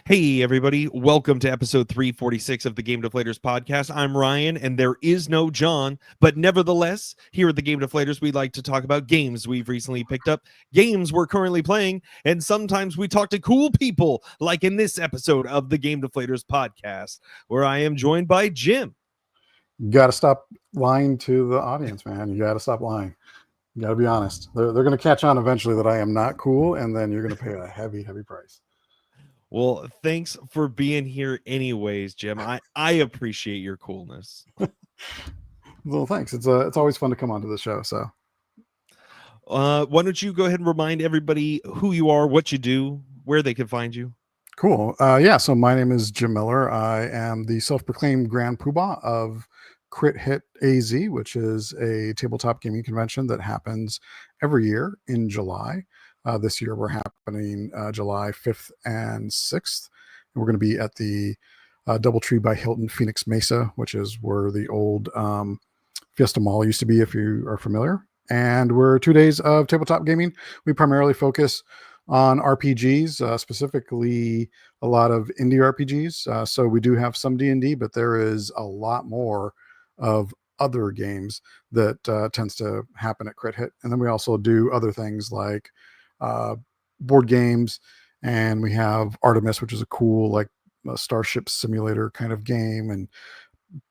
Hey, everybody. Welcome to episode 346 of the Game Deflators Podcast. I'm Ryan, and there is no John, but nevertheless, here at the Game Deflators, we like to talk about games we've recently picked up, games we're currently playing, and sometimes we talk to cool people, like in this episode of the Game Deflators Podcast, where I am joined by Jim. You got to stop lying to the audience, man. You got to stop lying. You got to be honest. They're going to catch on eventually that I am not cool, and then you're going to pay a heavy, heavy price. Well, thanks for being here anyways, Jim. I appreciate your coolness. Well, thanks. It's always fun to come onto the show. So, why don't you go ahead and remind everybody who you are, what you do, where they can find you? cool. So my name is Jim Miller. I am the self-proclaimed Grand Poobah of Crit Hit AZ, which is a tabletop gaming convention that happens every year in July. This year we're happening July 5th and 6th. And we're going to be at the Doubletree by Hilton Phoenix Mesa, which is where the old Fiesta Mall used to be, if you are familiar. And we're 2 days of tabletop gaming. We primarily focus on RPGs, specifically a lot of indie RPGs. So we do have some D&D, but there is a lot more of other games that tends to happen at Crit Hit. And then we also do other things like board games, and we have Artemis, which is a cool like starship simulator kind of game, and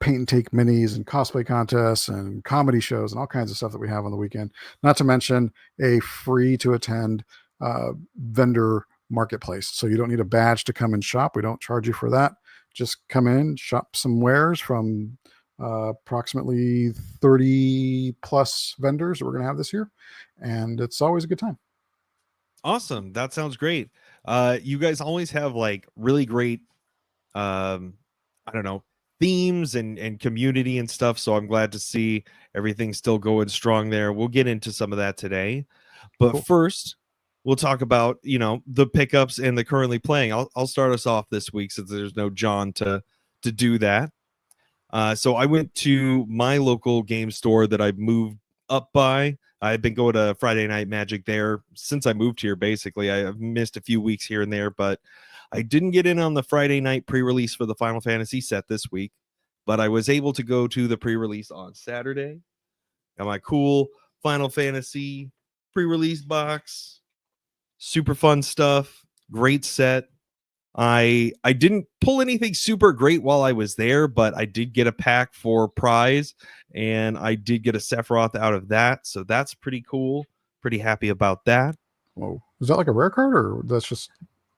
paint and take minis and cosplay contests and comedy shows and all kinds of stuff that we have on the weekend. Not to mention a free to attend vendor marketplace. So you don't need a badge to come and shop. We don't charge you for that. Just come in, shop some wares from approximately 30 plus vendors that we're going to have this year. And it's always a good time. Awesome. That sounds great. You guys always have like really great, themes and community and stuff. So I'm glad to see everything still going strong there. We'll get into some of that today. But Cool. First, we'll talk about, the pickups and the currently playing. I'll start us off this week since there's no John to do that. So I went to my local game store that I moved up by. I've been going to Friday Night Magic there since I moved here, basically. I've missed a few weeks here and there, but I didn't get in on the Friday night pre-release for the Final Fantasy set this week, but I was able to go to the pre-release on Saturday. Got my cool Final Fantasy pre-release box. Super fun stuff. Great set. I didn't pull anything super great while I was there, but I did get a pack for prize, and I did get a Sephiroth out of that, so that's pretty cool. Pretty happy about that. Whoa. Is that like a rare card, or that's just...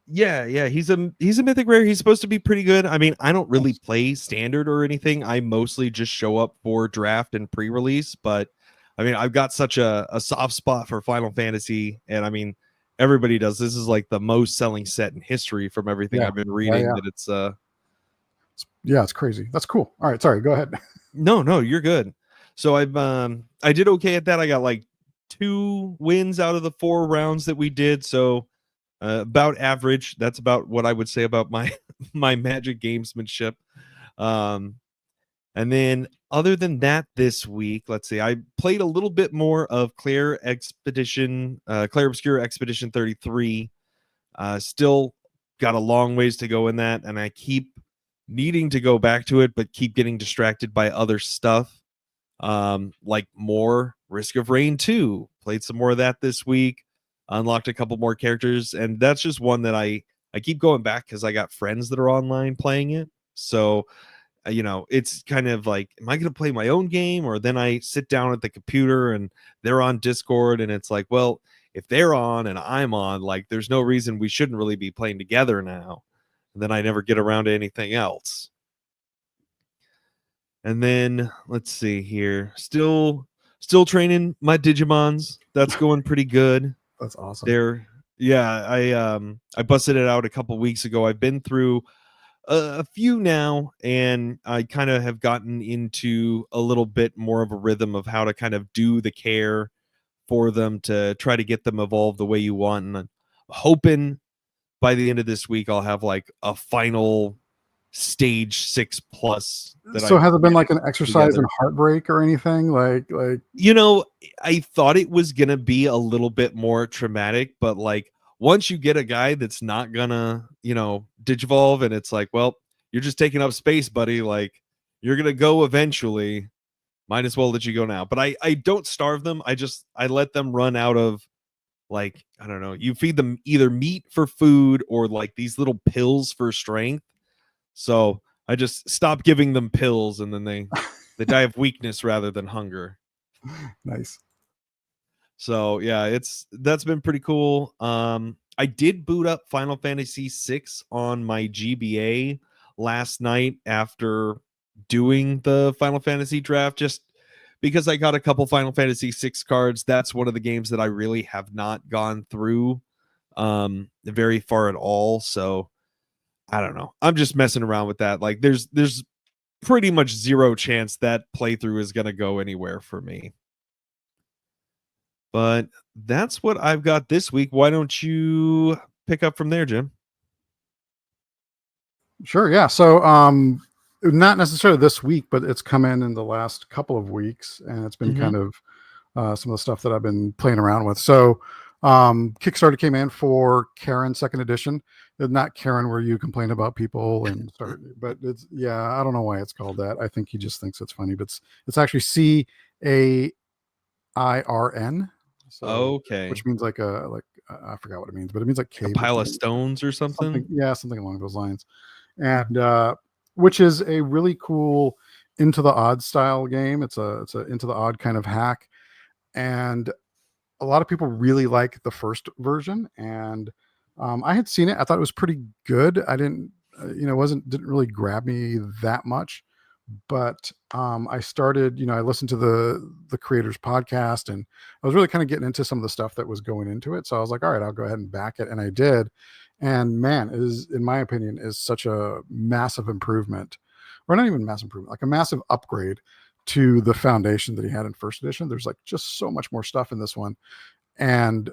Yeah, he's a mythic rare. He's supposed to be pretty good. I mean, I don't really play standard or anything. I mostly just show up for draft and pre-release, but I mean, I've got such a soft spot for Final Fantasy, and I mean, everybody does. This is like the most selling set in history from everything I've been reading. That it's it's crazy. That's cool. All right, sorry, go ahead. No, you're good. So I did okay at that. I got like 2 wins out of the 4 rounds that we did, so about average. That's about what I would say about my Magic gamesmanship. And then other than that, this week, let's see, I played a little bit more of Claire Obscure Expedition 33. Still got a long ways to go in that, and I keep needing to go back to it, but keep getting distracted by other stuff. Like more Risk of Rain 2. Played some more of that this week. Unlocked a couple more characters, and that's just one that I keep going back because I got friends that are online playing it. So it's kind of like, am I going to play my own game, or then I sit down at the computer and they're on Discord, and it's like, well, if they're on and I'm on, like, there's no reason we shouldn't really be playing together now. And then I never get around to anything else. And then let's see here, still training my Digimons. That's going pretty good. That's awesome. I busted it out a couple weeks ago. I've been through a few now, and I kind of have gotten into a little bit more of a rhythm of how to kind of do the care for them to try to get them evolved the way you want. And I'm hoping by the end of this week I'll have like a final stage 6+. So has it been like an exercise in heartbreak or anything? Like I thought it was gonna be a little bit more traumatic, but like once you get a guy that's not gonna, digivolve, and it's like, well, you're just taking up space, buddy. Like, you're gonna go eventually. Might as well let you go now. But I don't starve them. I let them run out of, like, I don't know. You feed them either meat for food or like these little pills for strength. So I just stop giving them pills, and then they die of weakness rather than hunger. Nice. So yeah, that's been pretty cool. I did boot up Final Fantasy VI on my GBA last night after doing the Final Fantasy draft, just because I got a couple Final Fantasy VI cards. That's one of the games that I really have not gone through very far at all. So I don't know. I'm just messing around with that. Like, there's pretty much zero chance that playthrough is gonna go anywhere for me. But that's what I've got this week. Why don't you pick up from there, Jim? Sure. Yeah. So, not necessarily this week, but it's come in the last couple of weeks, and it's been kind of some of the stuff that I've been playing around with. So, Kickstarter came in for Karen Second Edition. Not Karen, where you complain about people and start, but it's, I don't know why it's called that. I think he just thinks it's funny, but it's actually CAIRN. So, Okay. which means like I forgot what it means, but it means like A cave pile of stones or something? something along those lines. And which is a really cool Into the Odd style game. It's a Into the Odd kind of hack, and a lot of people really like the first version. And I had seen it. I thought it was pretty good. I didn't, didn't really grab me that much. But I started, I listened to the creators podcast, and I was really kind of getting into some of the stuff that was going into it. So I was like, all right, I'll go ahead and back it, and I did. And man, it is, in my opinion, is such a massive improvement, or not even massive improvement, like a massive upgrade to the foundation that he had in first edition. There's like just so much more stuff in this one, and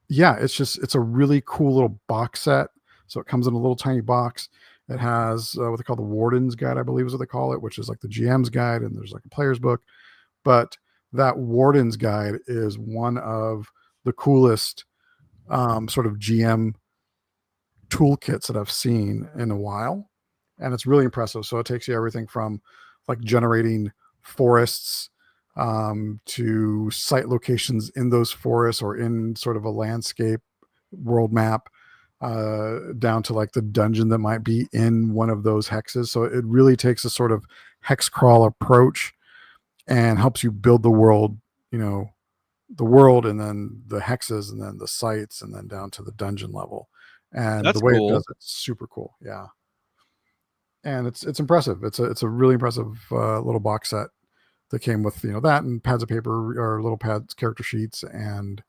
it's a really cool little box set. So it comes in a little tiny box. It has what they call the Warden's Guide, I believe is what they call it, which is like the GM's guide, and there's like a player's book. But that Warden's Guide is one of the coolest sort of GM toolkits that I've seen in a while, and it's really impressive. So it takes you everything from like generating forests to site locations in those forests or in sort of a landscape world map, down to like the dungeon that might be in one of those hexes. So it really takes a sort of hex crawl approach and helps you build the world, the world, and then the hexes, and then the sites, and then down to the dungeon level. And That's the way it cool. does it's super cool. Yeah. And it's impressive. It's a really impressive little box set that came with, that and pads of paper or little pads, character sheets, and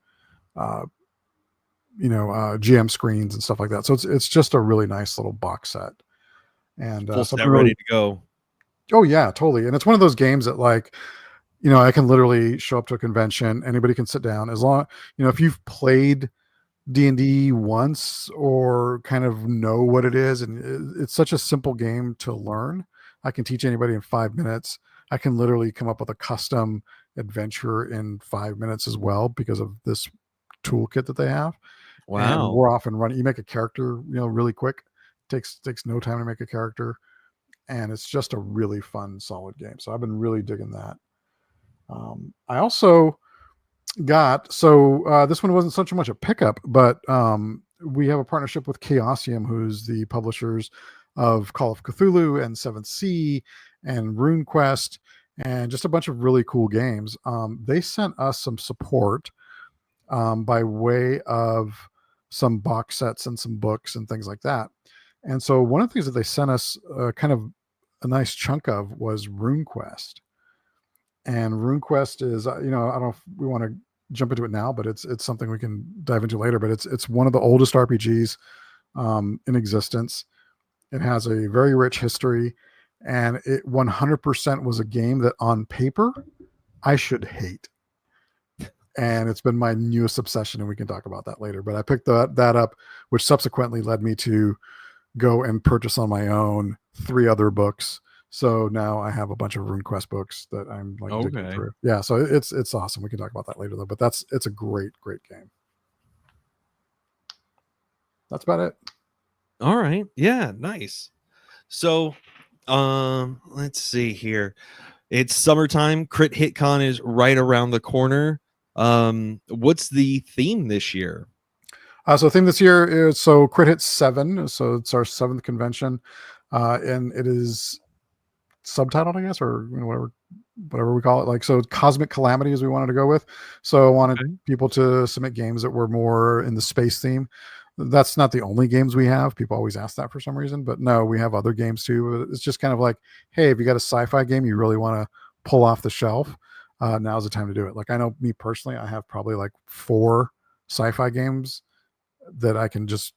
GM screens and stuff like that. So it's just a really nice little box set, and Full so set ready to go. Oh yeah, totally. And it's one of those games that, like, I can literally show up to a convention. Anybody can sit down, as long, if you've played D&D once or kind of know what it is, and it's such a simple game to learn. I can teach anybody in 5 minutes. I can literally come up with a custom adventure in 5 minutes as well because of this toolkit that they have. And Wow. we're off and running. You make a character, really quick. Takes no time to make a character, and it's just a really fun, solid game. So I've been really digging that. I also got, this one wasn't such much a pickup, but we have a partnership with Chaosium, who's the publishers of Call of Cthulhu and 7th Sea and RuneQuest and just a bunch of really cool games. They sent us some support by way of some box sets and some books and things like that. And so one of the things that they sent us kind of a nice chunk of was RuneQuest. And RuneQuest is, I don't know if we want to jump into it now, but it's something we can dive into later. But it's one of the oldest RPGs in existence. It has a very rich history, and it 100% was a game that on paper I should hate. And it's been my newest obsession, and we can talk about that later. But I picked that up, which subsequently led me to go and purchase on my own 3 other books. So now I have a bunch of RuneQuest books that I'm like digging through. Yeah, so it's awesome. We can talk about that later though. But it's a great game. that's about it. All right. Yeah, nice. So, let's see here. It's summertime. Crit Hit Con is right around the corner. What's the theme this year? So theme this year is Crit Hit 7. So it's our 7th convention, and it is subtitled, I guess, or whatever we call it. Like, so Cosmic Calamity is we wanted to go with. So I wanted people to submit games that were more in the space theme. That's not the only games we have. People always ask that for some reason, but no, we have other games too. It's just kind of like, hey, if you got a sci-fi game you really want to pull off the shelf, now's the time to do it. Like, I know me personally, I have probably like 4 sci-fi games that I can just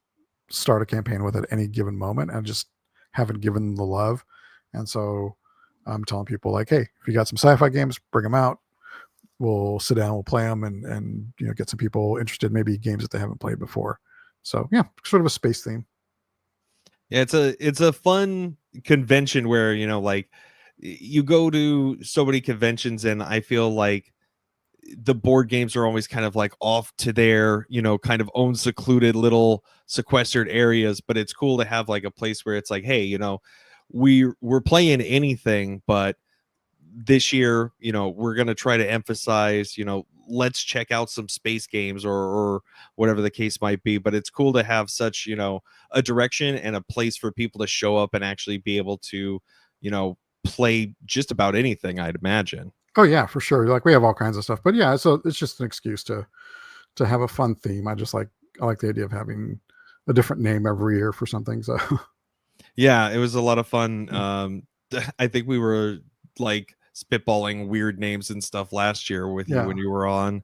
start a campaign with at any given moment, and just haven't given them the love. And so I'm telling people, like, hey, if you got some sci-fi games, bring them out. We'll sit down, we'll play them, and get some people interested, maybe games that they haven't played before. So yeah, sort of a space theme. Yeah, it's a fun convention where, like, you go to so many conventions, and I feel like the board games are always kind of like off to their, kind of own secluded little sequestered areas. But it's cool to have like a place where it's like, hey, we're playing anything, but this year, we're going to try to emphasize, let's check out some space games, or whatever the case might be. But it's cool to have such, a direction and a place for people to show up and actually be able to, play just about anything, I'd imagine. Oh yeah, for sure. Like, we have all kinds of stuff, but yeah, so it's just an excuse to have a fun theme. I like the idea of having a different name every year for something. So Yeah, it was a lot of fun. I think we were like spitballing weird names and stuff last year with you when you were on.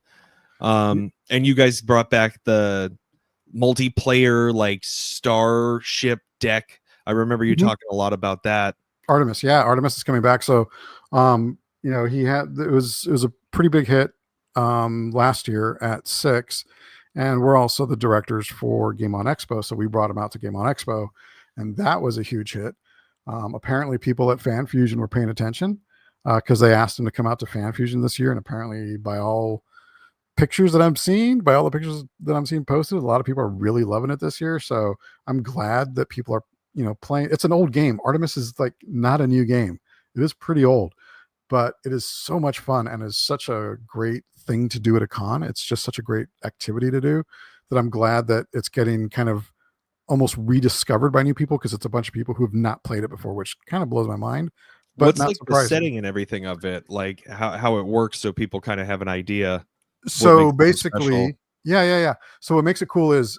And you guys brought back the multiplayer like starship deck. I remember you talking a lot about that. Artemis is coming back. So it was a pretty big hit last year at 6, and we're also the directors for Game On Expo, so we brought him out to Game On Expo, and that was a huge hit. Apparently people at Fan Fusion were paying attention, because they asked him to come out to Fan Fusion this year, and apparently by all the pictures that I'm seeing posted, a lot of people are really loving it this year. So I'm glad that people are playing. It's an old game. Artemis is like not a new game. It is pretty old, but it is so much fun and is such a great thing to do at a con. It's just such a great activity to do, that I'm glad that it's getting kind of almost rediscovered by new people, because it's a bunch of people who have not played it before, which kind of blows my mind. But What's not like the surprising. setting and everything of it, like how it works, so people kind of have an idea. So basically, yeah. So what makes it cool is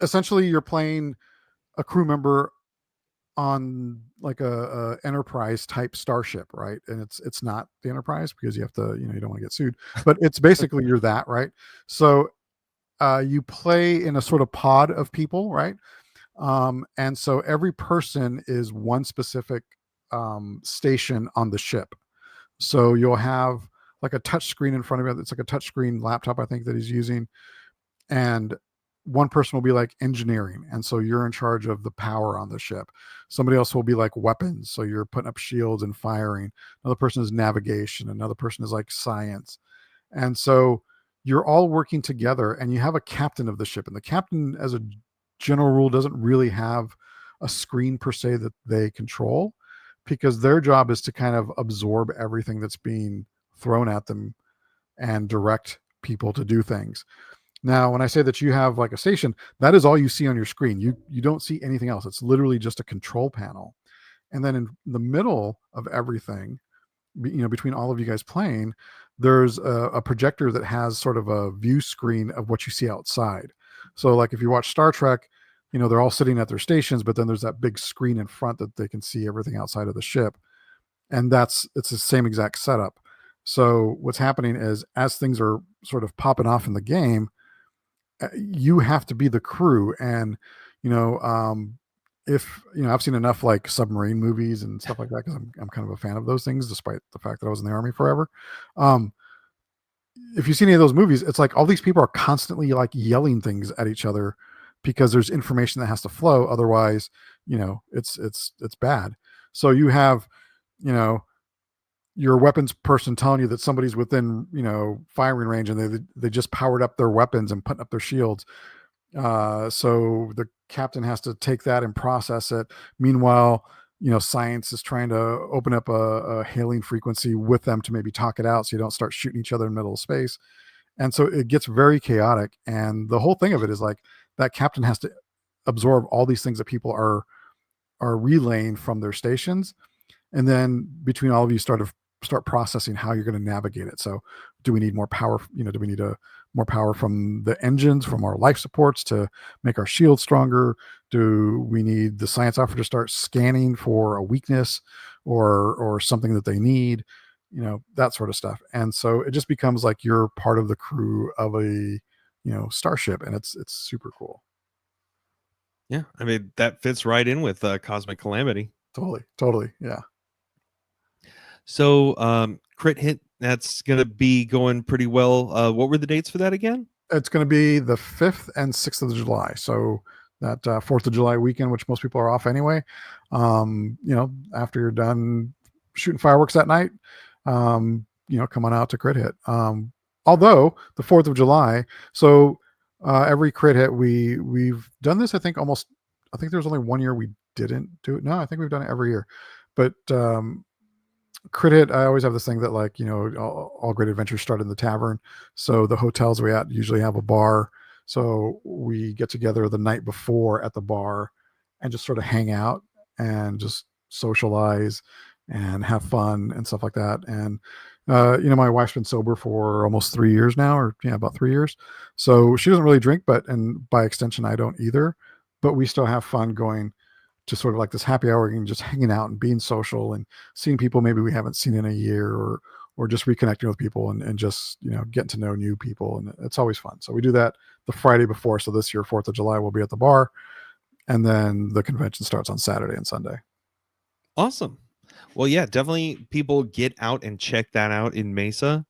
essentially you're playing a crew member on like a Enterprise type starship, right? And it's not the Enterprise, because you have to, you don't want to get sued, but it's basically you're that, right? So you play in a sort of pod of people, right? And so every person is one specific station on the ship. So you'll have like a touch screen in front of you. It's like a touch screen laptop, I think, that he's using. And one person will be like engineering, and so you're in charge of the power on the ship. Somebody else will be like weapons, so you're putting up shields and firing. Another person is navigation. Another person is like science. And so you're all working together, and you have a captain of the ship. And the captain, as a general rule, doesn't really have a screen per se that they control, because their job is to kind of absorb everything that's being thrown at them and direct people to do things. Now, when I say that you have like a station, that is all you see on your screen. You don't see anything else. It's literally just a control panel. And then in the middle of everything, between all of you guys playing, there's a projector that has sort of a view screen of what you see outside. So like if you watch Star Trek, they're all sitting at their stations, but then there's that big screen in front that they can see everything outside of the ship. And it's the same exact setup. So what's happening is, as things are sort of popping off in the game, you have to be the crew. And if I've seen enough like submarine movies and stuff like that, because I'm kind of a fan of those things, despite the fact that I was in the Army forever. If you see any of those movies, it's like all these people are constantly like yelling things at each other, because there's information that has to flow. Otherwise, it's bad. So you have, your weapons person telling you that somebody's within, firing range, and they just powered up their weapons and putting up their shields. So the captain has to take that and process it. Meanwhile, science is trying to open up a hailing frequency with them to maybe talk it out so you don't start shooting each other in the middle of space. And so it gets very chaotic. And the whole thing of it is like that captain has to absorb all these things that people are relaying from their stations, and then between all of you start processing how you're going to navigate it. So do we need more power? Do we need more power from the engines, from our life supports to make our shield stronger? Do we need the science officer to start scanning for a weakness or something that they need? That sort of stuff. And so it just becomes like you're part of the crew of a starship, and it's super cool. Yeah, I mean that fits right in with Cosmic Calamity. Totally, yeah. So Crit Hit, that's gonna be going pretty well. What were the dates for that again? It's going to be the 5th and 6th of July. So that 4th of July weekend, which most people are off anyway. After you're done shooting fireworks that night, come on out to Crit Hit. Although the 4th of July, so every Crit Hit, we've done this, I think there's only one year we didn't do it. No, I think we've done it every year. But Crit Hit, I always have this thing that all great adventures start in the tavern. So the hotels we at usually have a bar. So we get together the night before at the bar and just sort of hang out and just socialize and have fun and stuff like that. And my wife's been sober for almost 3 years now, or about 3 years. So she doesn't really drink, and by extension, I don't either. But we still have fun going to sort of like this happy hour and just hanging out and being social and seeing people maybe we haven't seen in a year, or just reconnecting with people and just, getting to know new people. And it's always fun. So we do that the Friday before. So this year, 4th of July, we'll be at the bar, and then the convention starts on Saturday and Sunday. Awesome. Well, yeah, definitely people get out and check that out in Mesa.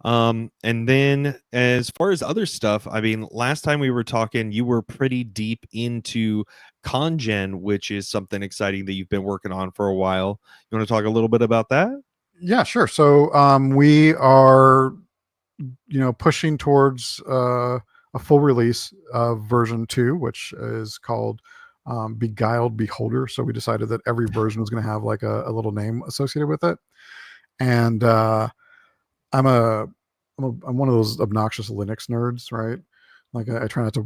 And then as far as other stuff, I mean, last time we were talking, you were pretty deep into Congeon, which is something exciting that you've been working on for a while. You want to talk a little bit about that? Yeah, sure. So we are, pushing towards a full release of version 2, which is called Beguiled Beholder. So we decided that every version was going to have like a little name associated with it. And I'm one of those obnoxious Linux nerds, right? Like I try not to,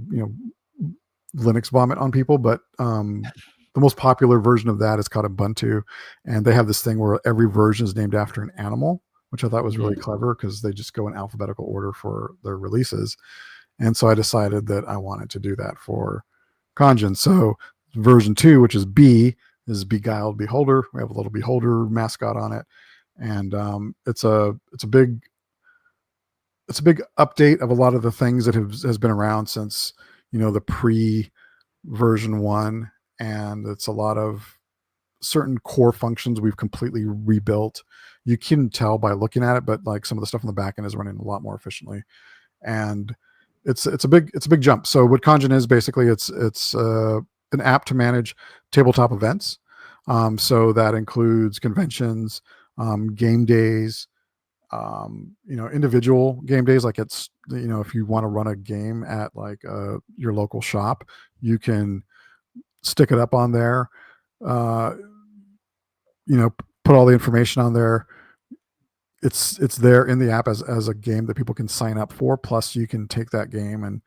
Linux vomit on people, but the most popular version of that is called Ubuntu, and they have this thing where every version is named after an animal, which I thought was really clever because they just go in alphabetical order for their releases. And so I decided that I wanted to do that for Congeon. So version 2, which is B, is Beguiled Beholder. We have a little beholder mascot on it, and it's a big update of a lot of the things that has been around since the pre version 1, and it's a lot of certain core functions we've completely rebuilt. You can tell by looking at it, but like some of the stuff on the back end is running a lot more efficiently, and it's a big jump. So what Congeon is basically, it's an app to manage tabletop events. So that includes conventions, game days, individual game days. Like it's, if you want to run a game at like your local shop, you can stick it up on there, put all the information on there. It's there in the app as a game that people can sign up for. Plus you can take that game and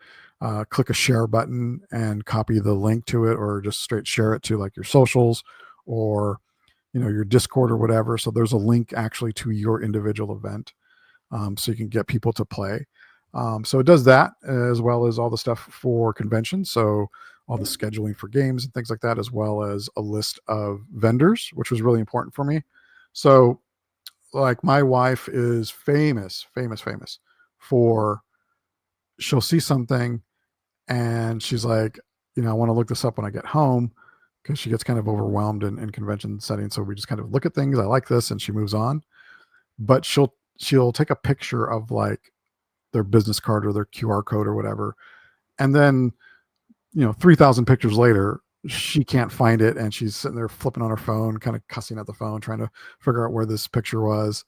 click a share button and copy the link to it, or just straight share it to like your socials or your Discord or whatever. So there's a link actually to your individual event, so you can get people to play. So it does that, as well as all the stuff for conventions. So all the scheduling for games and things like that, as well as a list of vendors, which was really important for me. So like my wife is famous for, she'll see something and she's like, I want to look this up when I get home, because she gets kind of overwhelmed in convention settings. So we just kind of look at things. I like this, and she moves on. But she'll take a picture of like their business card or their QR code or whatever, and then 3,000 pictures later, she can't find it, and she's sitting there flipping on her phone, kind of cussing at the phone, trying to figure out where this picture was.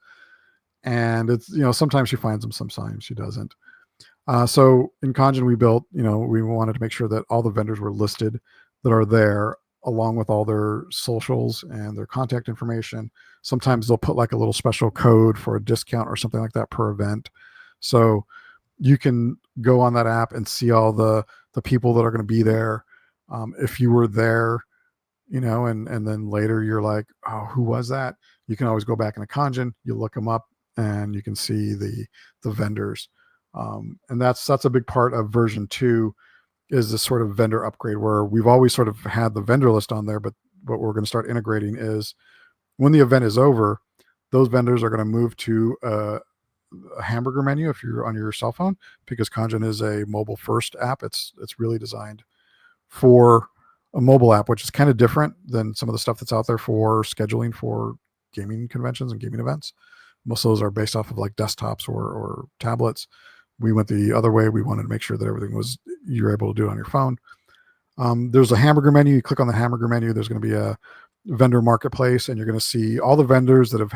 And it's, sometimes she finds them, sometimes she doesn't. So in Congeon, we built, we wanted to make sure that all the vendors were listed that are there, along with all their socials and their contact information. Sometimes they'll put like a little special code for a discount or something like that per event. So you can go on that app and see all the people that are going to be there. If you were there, and then later you're like, oh, who was that? You can always go back in the Congeon, you look them up, and you can see the vendors. And that's a big part of version 2, is this sort of vendor upgrade, where we've always sort of had the vendor list on there, but what we're going to start integrating is when the event is over, those vendors are going to move to a hamburger menu if you're on your cell phone, because Congeon is a mobile first app. It's really designed for a mobile app, which is kind of different than some of the stuff that's out there for scheduling for gaming conventions and gaming events. Most of those are based off of like desktops or tablets. We went the other way. We wanted to make sure that everything was, you're able to do it on your phone. There's a hamburger menu. You click on the hamburger menu. There's going to be a vendor marketplace, and you're going to see all the vendors that have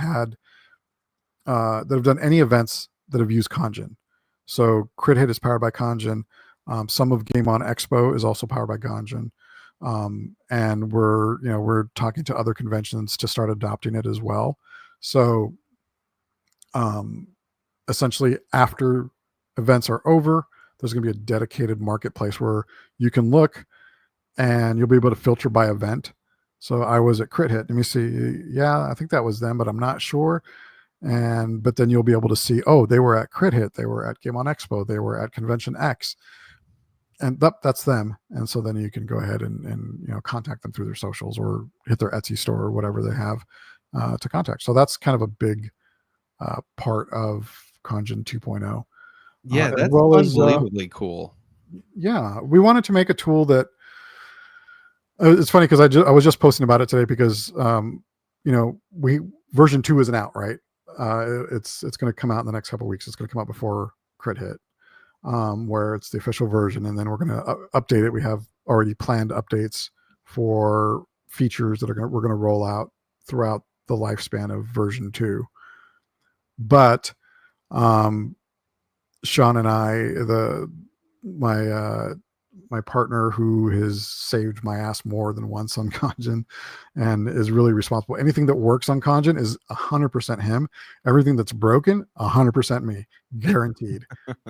done any events that have used Congeon. So Crit Hit is powered by Congeon. Some of Game On Expo is also powered by Congeon. And we're talking to other conventions to start adopting it as well. So essentially, after events are over, there's going to be a dedicated marketplace where you can look and you'll be able to filter by event. So I was at Crit Hit. Let me see. Yeah, I think that was them, but I'm not sure. But then you'll be able to see, oh, they were at Crit Hit, they were at Game On Expo, they were at Convention X, and that's them. And so then you can go ahead and contact them through their socials or hit their Etsy store or whatever they have to contact. So that's kind of a big part of Congeon 2.0. Yeah, that's well unbelievably cool. Yeah, we wanted to make a tool that it's funny because I was just posting about it today because version 2 isn't out, right? It's going to come out in the next couple of weeks. It's going to come out before Crit Hit, where it's the official version, and then we're going to update it. We have already planned updates for features that we're going to roll out throughout the lifespan of version 2. But Sean and I, my partner, who has saved my ass more than once on Congeon and is really responsible. Anything that works on Congeon is 100% him. Everything that's broken, 100% me. Guaranteed.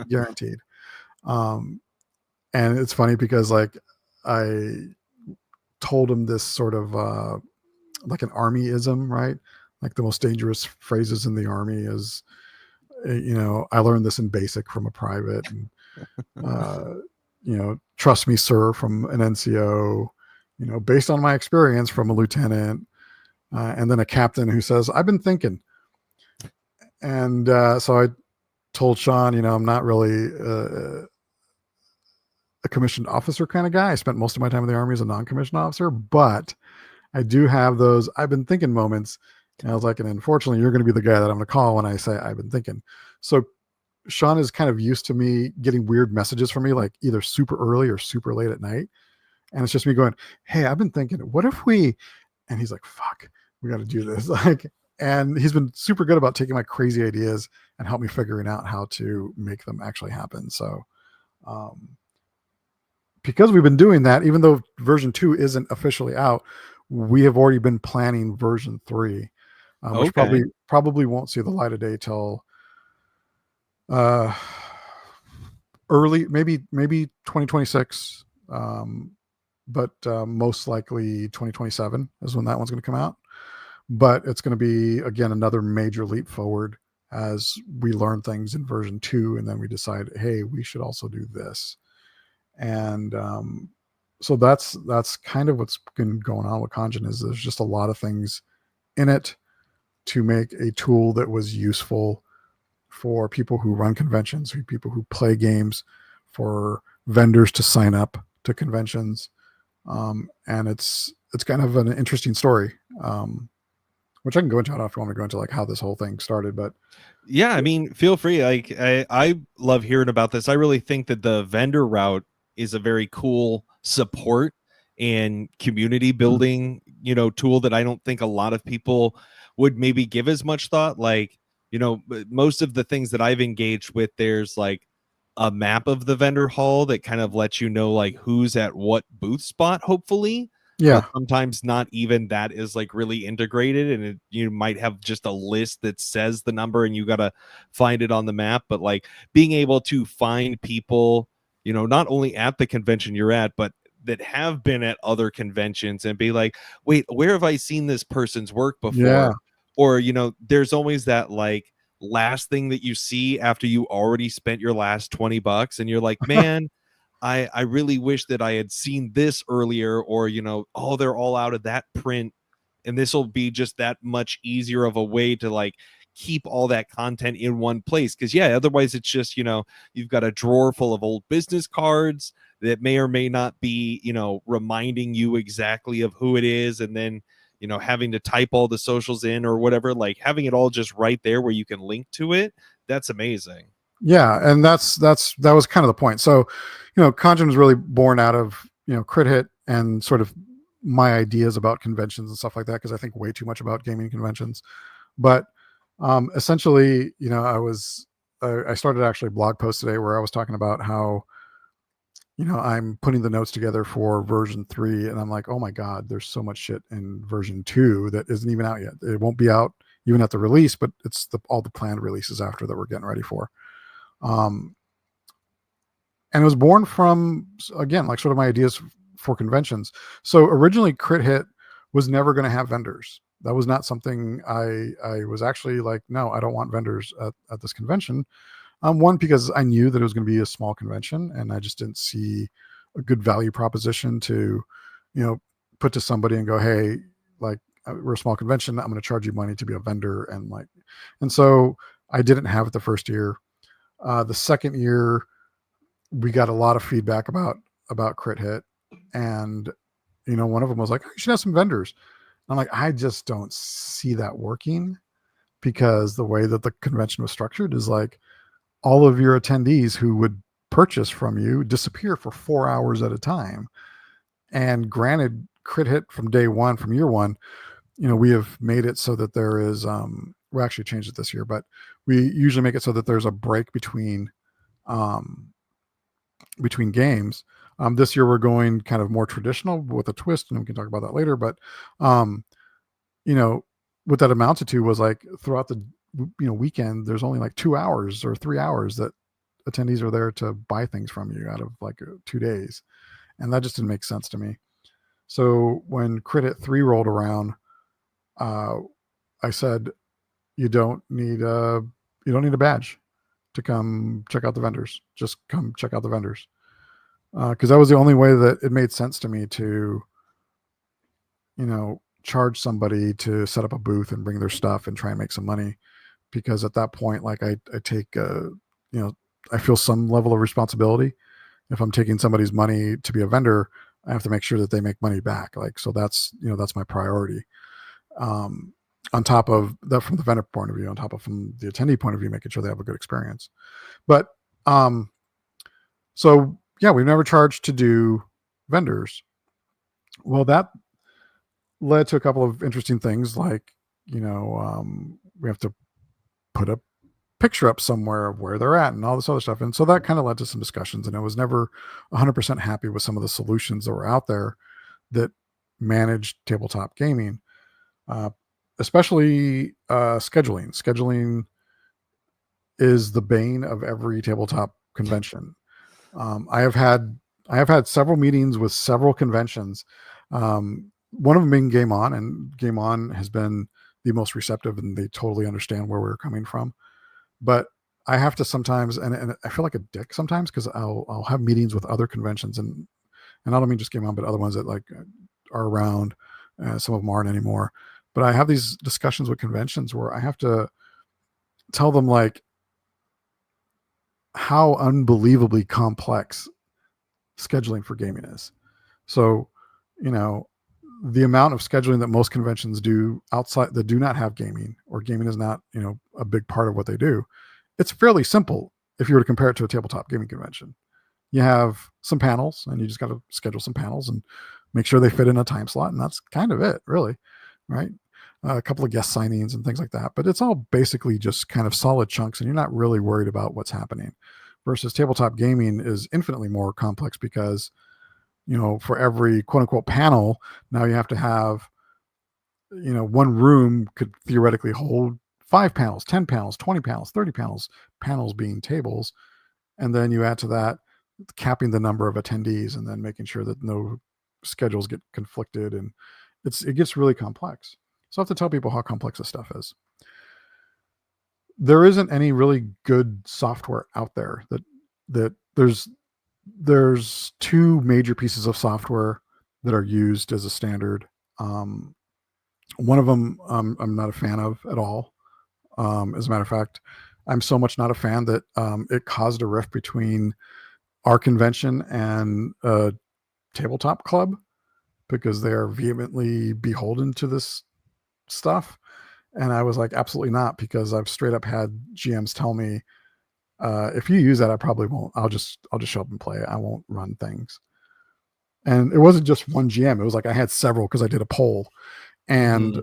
Guaranteed. And it's funny because like I told him this sort of like an army-ism, right? Like the most dangerous phrases in the army is, I learned this in basic from a private, and trust me, sir, from an NCO, based on my experience from a lieutenant, and then a captain who says, I've been thinking. And so I told Sean, I'm not really a commissioned officer kind of guy. I spent most of my time in the Army as a non-commissioned officer, but I do have those I've been thinking moments. And I was like, and unfortunately, you're going to be the guy that I'm going to call when I say I've been thinking. So Sean is kind of used to me getting weird messages from me, like either super early or super late at night. And it's just me going, hey, I've been thinking, what if we, and he's like, fuck, we got to do this. And he's been super good about taking my crazy ideas and help me figuring out how to make them actually happen. So, because we've been doing that, even though version 2 isn't officially out, we have already been planning version 3, which probably won't see the light of day till early, maybe 2026, but most likely 2027 is when that one's going to come out. But it's going to be, again, another major leap forward as we learn things in version 2, and then we decide, hey, we should also do this. And so that's kind of what's been going on with Congeon, is there's just a lot of things in it to make a tool that was useful for people who run conventions, for people who play games, for vendors to sign up to conventions. And it's kind of an interesting story, which I can go into. I don't know if you want me to go into like how this whole thing started, but yeah, I mean, feel free. Like I love hearing about this. I really think that the vendor route is a very cool support and community building, tool that I don't think a lot of people would maybe give as much thought. Like, most of the things that I've engaged with, there's like a map of the vendor hall that kind of lets you know like who's at what booth spot, hopefully. Yeah. But sometimes not even that is like really integrated, and you might have just a list that says the number and you got to find it on the map. But like being able to find people, not only at the convention you're at, but that have been at other conventions and be like, wait, where have I seen this person's work before? Yeah. Or, there's always that like last thing that you see after you already spent your last $20 and you're like, man, I really wish that I had seen this earlier, or oh, they're all out of that print, and this will be just that much easier of a way to like keep all that content in one place. Because otherwise it's just you've got a drawer full of old business cards that may or may not be reminding you exactly of who it is, and then having to type all the socials in or whatever. Like having it all just right there where you can link to it, that's amazing. Yeah, and that was kind of the point. So, Congeon was really born out of Crit Hit and sort of my ideas about conventions and stuff like that, because I think way too much about gaming conventions. But essentially, I started actually a blog post today where I was talking about how I'm putting the notes together for version 3, and I'm like, oh my god, there's so much shit in version 2 that isn't even out yet. It won't be out even at the release, but it's all the planned releases after that we're getting ready for. And it was born from, again, like sort of my ideas for conventions. So originally Crit Hit was never going to have vendors. That was not something I was actually like, no, I don't want vendors at this convention. One, because I knew that it was going to be a small convention and I just didn't see a good value proposition to, put to somebody and go, hey, like we're a small convention, I'm going to charge you money to be a vendor. And so I didn't have it the first year. The second year, we got a lot of feedback about Crit Hit, and one of them was like, oh, you should have some vendors. I'm like, I just don't see that working, because the way that the convention was structured is like all of your attendees who would purchase from you disappear for 4 hours at a time. And granted, Crit Hit from day one, from year one, we have made it so that there is we actually changed it this year, but we usually make it so that there's a break between games. This year we're going kind of more traditional with a twist, and we can talk about that later. But what that amounted to was like throughout the weekend, there's only like 2 hours or 3 hours that attendees are there to buy things from you out of like 2 days, and that just didn't make sense to me. So when Crit Hit 3 rolled around, I said, you don't need a badge to come check out the vendors. Just come check out the vendors. Because that was the only way that it made sense to me to, charge somebody to set up a booth and bring their stuff and try and make some money. Because at that point, like I take, I feel some level of responsibility. If I'm taking somebody's money to be a vendor, I have to make sure that they make money back. Like, so that's my priority. On top of that, from the vendor point of view, on top of from the attendee point of view, making sure they have a good experience. But so yeah, we've never charged to do vendors. Well, that led to a couple of interesting things, like we have to put a picture up somewhere of where they're at and all this other stuff. And so that kind of led to some discussions, and I was never 100% happy with some of the solutions that were out there that managed tabletop gaming. Especially scheduling. Scheduling is the bane of every tabletop convention. I have had several meetings with several conventions. One of them being Game On, and Game On has been the most receptive, and they totally understand where we're coming from. But I have to sometimes, and I feel like a dick sometimes, because I'll have meetings with other conventions, and I don't mean just Game On, but other ones that like are around. Some of them aren't anymore. But I have these discussions with conventions where I have to tell them like how unbelievably complex scheduling for gaming is. So, the amount of scheduling that most conventions do outside that do not have gaming, or gaming is not, a big part of what they do, it's fairly simple if you were to compare it to a tabletop gaming convention. You have some panels, and you just got to schedule some panels and make sure they fit in a time slot, and that's kind of it, really, right? A couple of guest signings and things like that, but it's all basically just kind of solid chunks, and you're not really worried about what's happening. versus tabletop gaming is infinitely more complex because, for every quote unquote panel, now you have to have, one room could theoretically hold 5 panels, 10 panels, 20 panels, 30 panels being tables. And then you add to that capping the number of attendees and then making sure that no schedules get conflicted. And it gets really complex. So I have to tell people how complex this stuff is. There isn't any really good software out there that there's 2 major pieces of software that are used as a standard. One of them I'm not a fan of at all. As a matter of fact, I'm so much not a fan that it caused a rift between our convention and a tabletop club because they are vehemently beholden to this stuff. And I was like, absolutely not, because I've straight up had GMs tell me, if you use that, I probably won't. I'll just show up and play. I won't run things. And it wasn't just one GM. It was like I had several because I did a poll. And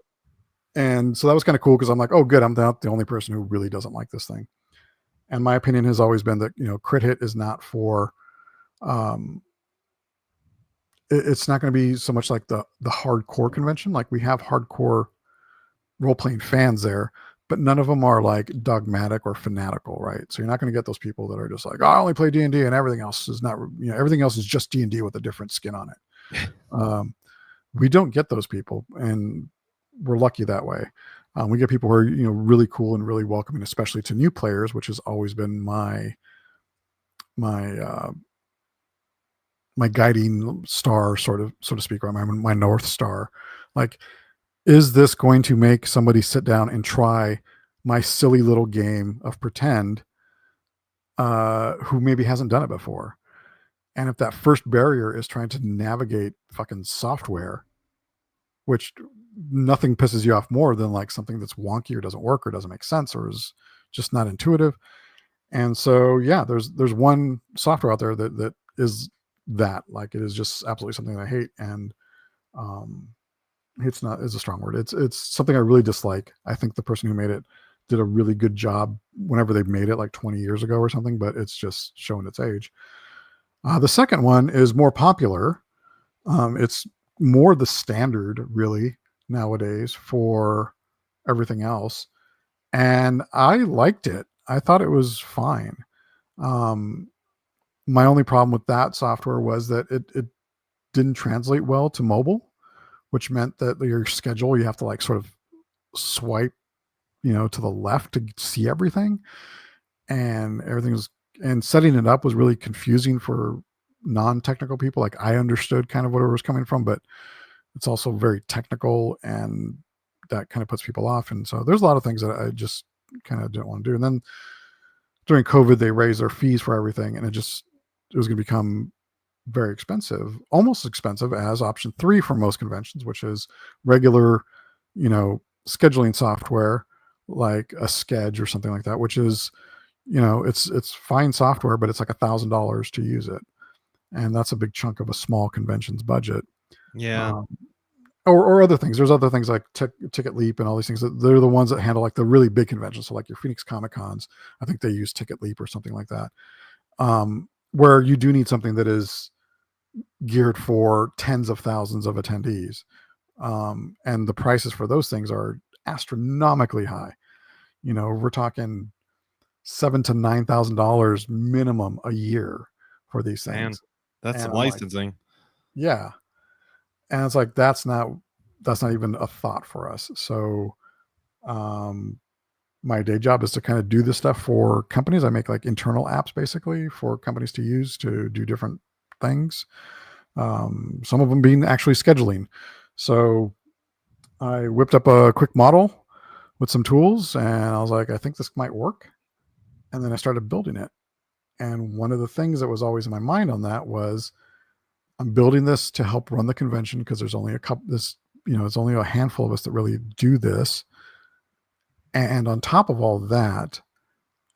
so that was kind of cool because I'm like, oh, good. I'm not the only person who really doesn't like this thing. And my opinion has always been that, crit hit is not for, it's not going to be so much like the hardcore convention. Like we have hardcore role-playing fans there, but none of them are like dogmatic or fanatical, right? So you're not going to get those people that are just like, oh, I only play D&D and everything else is not, everything else is just D&D with a different skin on it. We don't get those people, and we're lucky that way. We get people who are, really cool and really welcoming, especially to new players, which has always been my guiding star, so to speak, or my North Star. Like, is this going to make somebody sit down and try my silly little game of pretend, who maybe hasn't done it before? And if that first barrier is trying to navigate fucking software, which nothing pisses you off more than like something that's wonky or doesn't work or doesn't make sense or is just not intuitive. And so, yeah, there's one software out there that is that, like, it is just absolutely something that I hate. And it's not is a strong word. It's something I really dislike. I think the person who made it did a really good job whenever they made it, like 20 years ago or something, but it's just showing its age. The second one is more popular. It's more the standard really nowadays for everything else. And I liked it. I thought it was fine. My only problem with that software was that it didn't translate well to mobile, which meant that your schedule, you have to like sort of swipe, to the left to see everything. And and setting it up was really confusing for non-technical people. Like I understood kind of where it was coming from, but it's also very technical and that kind of puts people off. And so there's a lot of things that I just kind of didn't want to do. And then during COVID, they raised their fees for everything, and it was going to become very expensive, almost as expensive as option 3 for most conventions, which is regular, scheduling software like a Sketch or something like that, which is, it's fine software, but it's like $1,000 to use it. And that's a big chunk of a small convention's budget. Yeah. Or other things. There's other things like Ticket Leap and all these things. They're the ones that handle like the really big conventions. So like your Phoenix Comic Cons, I think they use Ticket Leap or something like that. Where you do need something that is geared for tens of thousands of attendees. And the prices for those things are astronomically high. We're talking $7,000 to $9,000 minimum a year for these things. Man, that's some I'm licensing. like, yeah. And it's like, that's not even a thought for us. So, my day job is to kind of do this stuff for companies. I make like internal apps basically for companies to use to do different things. Some of them being actually scheduling. So I whipped up a quick model with some tools and I was like, I think this might work. And then I started building it. And one of the things that was always in my mind on that was, I'm building this to help run the convention because there's only it's only a handful of us that really do this. And on top of all that,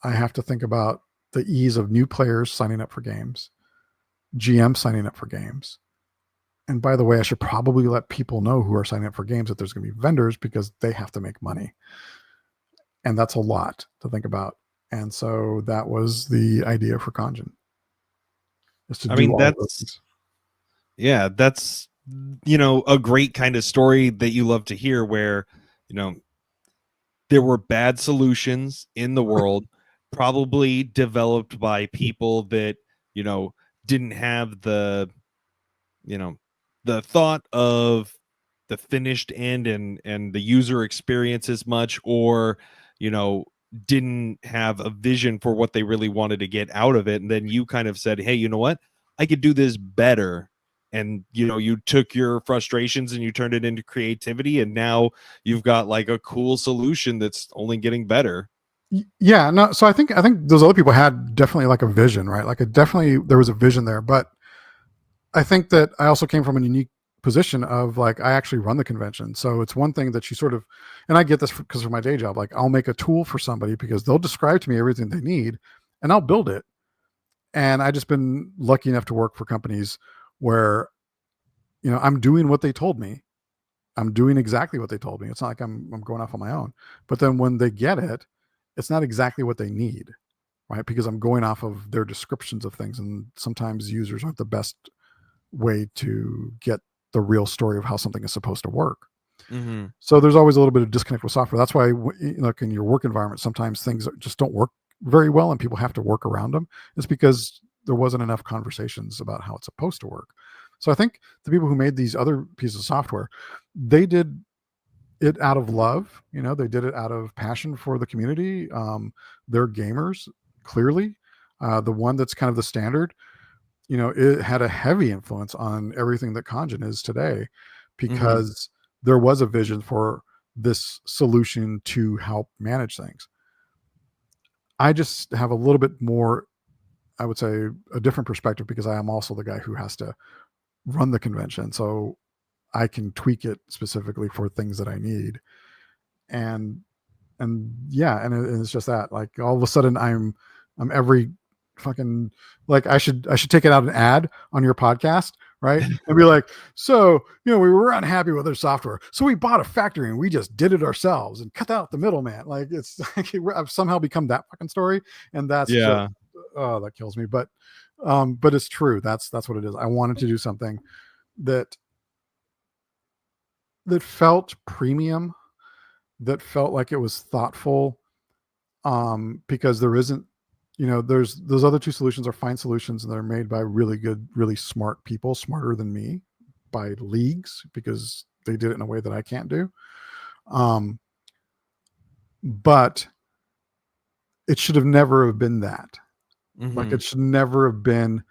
I have to think about the ease of new players signing up for games, GM signing up for games. And by the way, I should probably let people know who are signing up for games that there's going to be vendors because they have to make money. And that's a lot to think about. And so that was the idea for Congeon. Is to I do mean, all of those things. that's a great kind of story that you love to hear, where there were bad solutions in the world, probably developed by people that didn't have you know the thought of the finished end and the user experience as much, or you know didn't have a vision for what they really wanted to get out of it. And then you kind of said, hey, you know what, I could do this better. And you took your frustrations and you turned it into creativity, and now you've got like a cool solution that's only getting better. Yeah, no, so I think those other people had definitely like a vision, right? Like there was a vision there, but I think that I also came from a unique position of like, I actually run the convention. So it's one thing that you sort of, and I get this because of my day job, like I'll make a tool for somebody because they'll describe to me everything they need and I'll build it. And I just been lucky enough to work for companies where, I'm doing what they told me. I'm doing exactly what they told me. It's not like I'm going off on my own, but then when they get it, it's not exactly what they need, right? Because I'm going off of their descriptions of things. And sometimes users aren't the best way to get the real story of how something is supposed to work. Mm-hmm. So there's always a little bit of disconnect with software. That's why, like in your work environment, sometimes things just don't work very well and people have to work around them. It's because there wasn't enough conversations about how it's supposed to work. So I think the people who made these other pieces of software, they did it out of love. They did it out of passion for the community. They're gamers, clearly. The one that's kind of the standard, it had a heavy influence on everything that Congeon is today, because there was a vision for this solution to help manage things. I just have a little bit more, I would say, a different perspective, because I am also the guy who has to run the convention. So I can tweak it specifically for things that I need. And yeah, and it's just that, like, all of a sudden I'm every fucking, like, I should take it out an ad on your podcast, right? And be like, so we were unhappy with their software, so we bought a factory and we just did it ourselves and cut out the middleman. Like, it's like I've somehow become that fucking story, and that's Yeah. just, oh, that kills me. But it's true. That's what it is. I wanted to do something that felt premium, that felt like it was thoughtful, because there isn't, there's those other two solutions are fine solutions, and they're made by really good, really smart people, smarter than me by leagues, because they did it in a way that I can't do. But it should have never have been that. Like, it should never have been,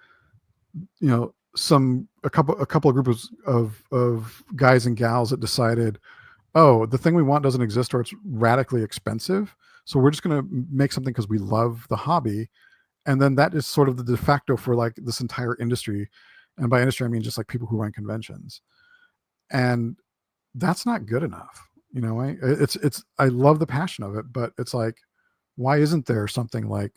a couple of groups of guys and gals that decided, oh, the thing we want doesn't exist, or it's radically expensive, so we're just going to make something because we love the hobby. And then that is sort of the de facto for like this entire industry. And by industry, I mean just like people who run conventions. And that's not good enough. I love the passion of it, but it's like, why isn't there something like,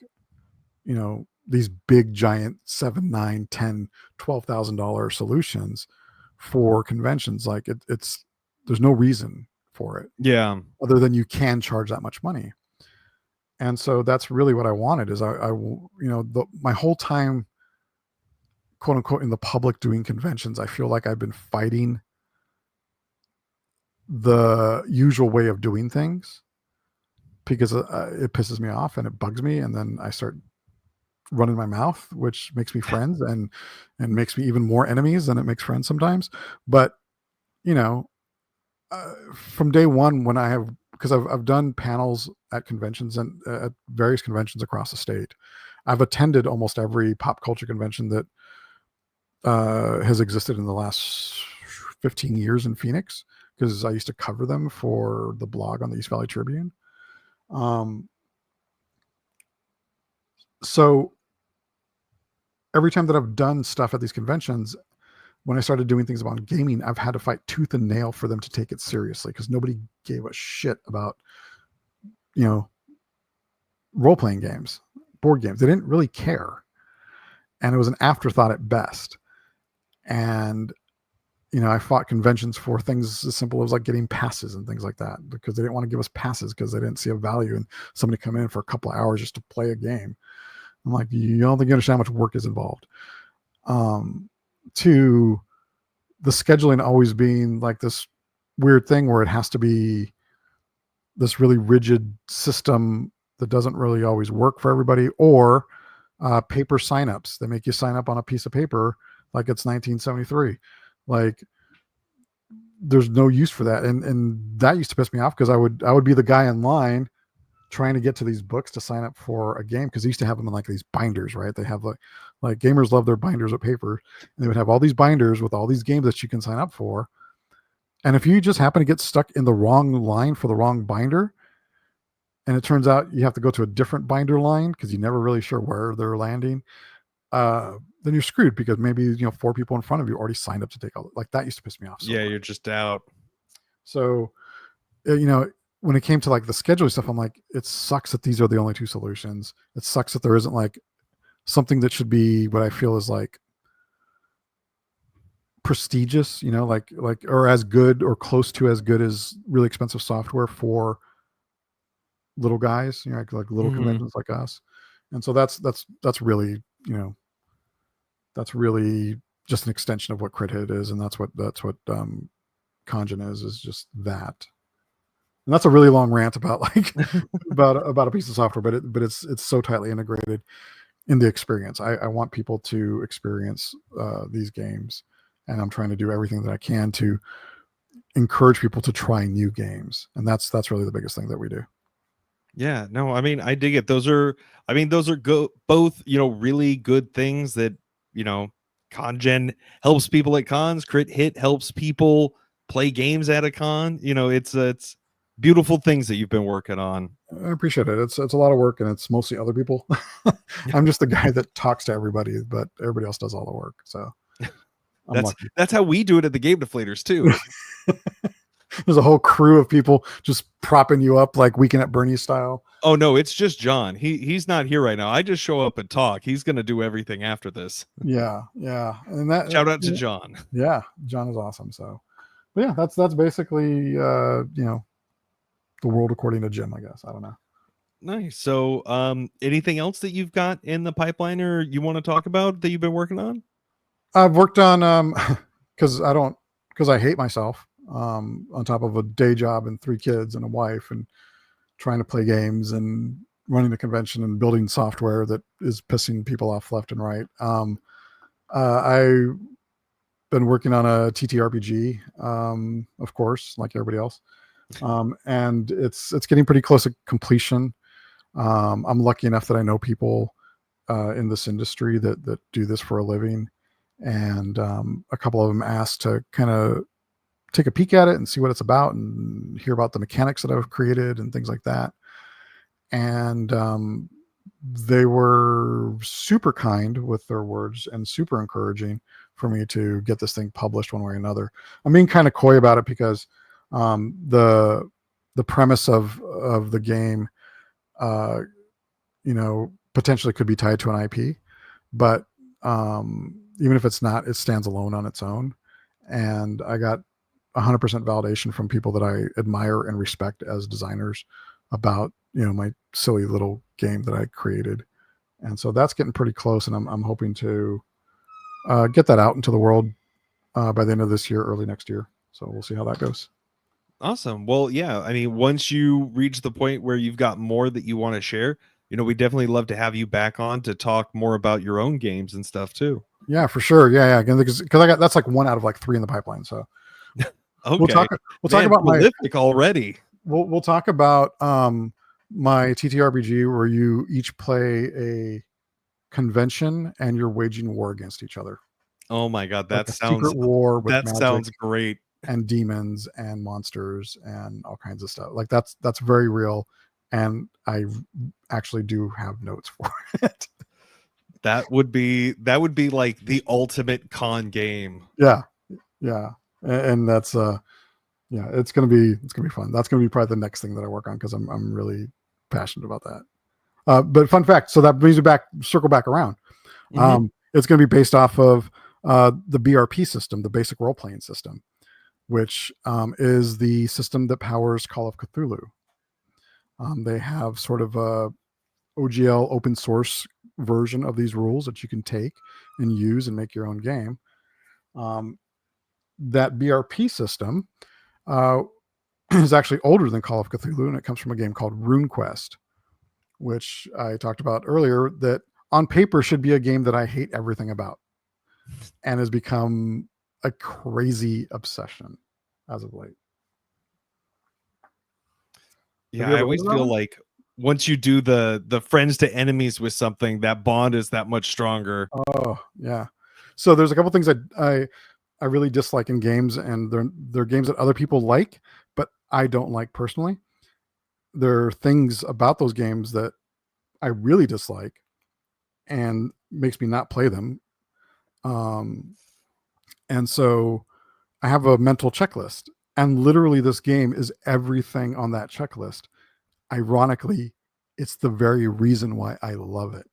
these big giant $7, $9, $10, $12,000 solutions for conventions? Like, it's there's no reason for it. Yeah. Other than you can charge that much money. And so that's really what I wanted, is my whole time, quote unquote, in the public doing conventions, I feel like I've been fighting the usual way of doing things, because it pisses me off and it bugs me. And then I start running my mouth, which makes me friends and makes me even more enemies than it makes friends sometimes. But, from day one, when because I've done panels at conventions and at various conventions across the state. I've attended almost every pop culture convention that has existed in the last 15 years in Phoenix, because I used to cover them for the blog on the East Valley Tribune. So every time that I've done stuff at these conventions, when I started doing things about gaming, I've had to fight tooth and nail for them to take it seriously, because nobody gave a shit about, role-playing games, board games. They didn't really care. And it was an afterthought at best. And I fought conventions for things as simple as like getting passes and things like that, because they didn't want to give us passes because they didn't see a value in somebody coming in for a couple of hours just to play a game. I'm like, you don't think you understand how much work is involved. To the scheduling always being like this weird thing where it has to be this really rigid system that doesn't really always work for everybody, or paper signups. They make you sign up on a piece of paper like it's 1973. Like, there's no use for that. And that used to piss me off, because I would be the guy in line trying to get to these books to sign up for a game, because they used to have them in like these binders, right? They have like gamers love their binders of paper, and they would have all these binders with all these games that you can sign up for. And if you just happen to get stuck in the wrong line for the wrong binder, and it turns out you have to go to a different binder line because you're never really sure where they're landing, then you're screwed, because maybe 4 people in front of you already signed up to take all. Like, that used to piss me off. Yeah, you're just out. So, when it came to like the scheduling stuff, I'm like, it sucks that these are the only 2 solutions. It sucks that there isn't like something that should be what I feel is like prestigious, like or as good or close to as good as really expensive software for little guys, like little conventions like us. And so that's really, that's really just an extension of what Crit Hit is, and that's what Congeon is just that. And that's a really long rant about like about a piece of software, but it's so tightly integrated in the experience. I want people to experience these games, and I'm trying to do everything that I can to encourage people to try new games, and that's really the biggest thing that we do. Yeah, no, I mean, I dig it. Those are both, really good things that, Congen helps people at cons. Crit Hit helps people play games at a con. It's beautiful things that you've been working on. I appreciate it. It's a lot of work, and it's mostly other people. I'm just the guy that talks to everybody, but everybody else does all the work. So that's how we do it at the Game Deflators too. There's a whole crew of people just propping you up like Weekend at Bernie's style. Oh no, it's just John. He's not here right now. I just show up and talk. He's gonna do everything after this. Yeah. And that shout out to John. Yeah, John is awesome. So, but yeah, that's basically the world according to Jim, I guess. I don't know. Nice. So, anything else that you've got in the pipeline or you want to talk about that you've been working on? I've worked on because I hate myself. On top of a day job and 3 kids and a wife, and trying to play games and running a convention and building software that is pissing people off left and right. I've been working on a TTRPG, of course, like everybody else. And it's getting pretty close to completion. I'm lucky enough that I know people in this industry that do this for a living. And a couple of them asked to kind of take a peek at it and see what it's about and hear about the mechanics that I've created and things like that. And they were super kind with their words and super encouraging for me to get this thing published one way or another. I'm being kind of coy about it because the premise of the game, potentially could be tied to an IP, but even if it's not, it stands alone on its own. And I got 100% validation from people that I admire and respect as designers about, my silly little game that I created. And so that's getting pretty close, and I'm hoping to get that out into the world by the end of this year, early next year. So we'll see how that goes. Awesome. Well, yeah, I mean, once you reach the point where you've got more that you want to share, we definitely love to have you back on to talk more about your own games and stuff too. Yeah, for sure. Yeah. Because I got, that's like 1 out of like 3 in the pipeline. So okay. We'll talk about prolific already. We'll talk about my TTRPG where you each play a convention and you're waging war against each other. Oh my God, that like sounds secret war with that magic sounds great. And demons and monsters and all kinds of stuff. Like that's very real, and I actually do have notes for it. That would be like the ultimate con game. Yeah. And that's it's gonna be fun. That's gonna be probably the next thing that I work on, because I'm really passionate about that. But fun fact, so that brings me back, circle back around. Mm-hmm. It's gonna be based off of The BRP system, the basic role playing system, which is the system that powers Call of Cthulhu. They have sort of a OGL open source version of these rules that you can take and use and make your own game. That BRP system is actually older than Call of Cthulhu, and it comes from a game called RuneQuest, which I talked about earlier, that on paper should be a game that I hate everything about and has become a crazy obsession as of late. Yeah, I always feel like once you do the friends to enemies with something, that bond is that much stronger. Oh, yeah. So there's a couple things I really dislike in games, and they're games that other people like, but I don't like personally. There are things about those games that I really dislike and makes me not play them. And so I have a mental checklist, and literally this game is everything on that checklist. Ironically, it's the very reason why I love it.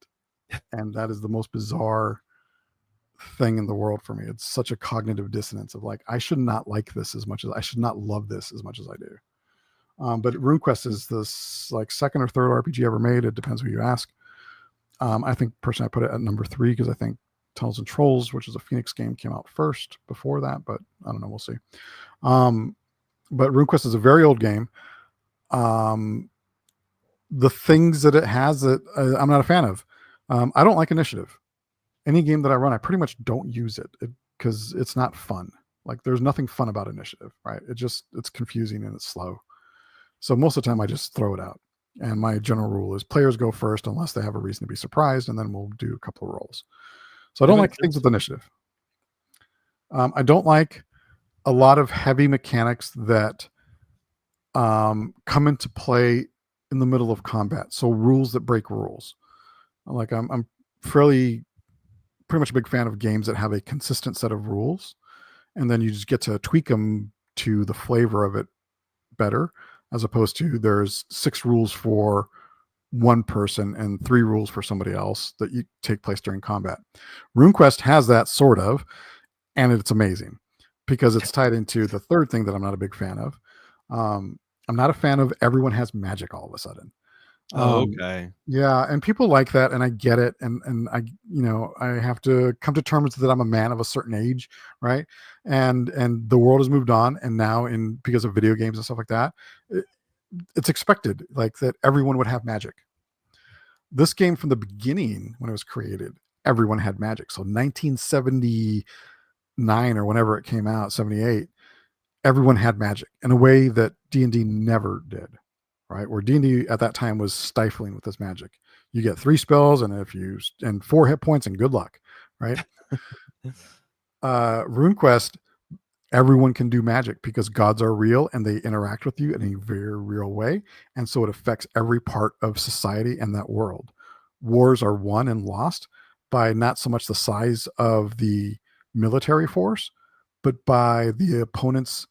And that is the most bizarre thing in the world for me. It's such a cognitive dissonance of like, I should not like this as much as I should not love this as much as I do. But RuneQuest is this like second or third RPG ever made. It depends who you ask. I think personally I put it at number 3 because I think Tunnels and Trolls, which is a Phoenix game, came out first before that, but I don't know. We'll see. But RuneQuest is a very old game. The things that it has that I'm not a fan of. I don't like initiative. Any game that I run, I pretty much don't use it because it's not fun. Like there's nothing fun about initiative, right? It's confusing and it's slow. So most of the time I just throw it out. And my general rule is players go first unless they have a reason to be surprised, and then we'll do a couple of rolls. So I don't like things with initiative. I don't like a lot of heavy mechanics that come into play in the middle of combat. So rules that break rules. Like I'm pretty much a big fan of games that have a consistent set of rules, and then you just get to tweak them to the flavor of it better, as opposed to there's 6 rules for one person and 3 rules for somebody else that you take place during combat. RuneQuest has that sort of, and it's amazing because it's tied into the third thing that I'm not a big fan of. I'm not a fan of everyone has magic all of a sudden. Okay. Yeah, and people like that, and I get it, and I I have to come to terms that I'm a man of a certain age, right? And the world has moved on, and now because of video games and stuff like that, it's expected like that everyone would have magic. This game from the beginning, when it was created, everyone had magic. So 1979 or whenever it came out, 78, everyone had magic in a way that D&D never did. Right, where D&D at that time was stifling with this magic. You get 3 spells, and 4 hit points, and good luck. Right. RuneQuest, everyone can do magic because gods are real and they interact with you in a very real way, and so it affects every part of society and that world. Wars are won and lost by not so much the size of the military force, but by the opponent's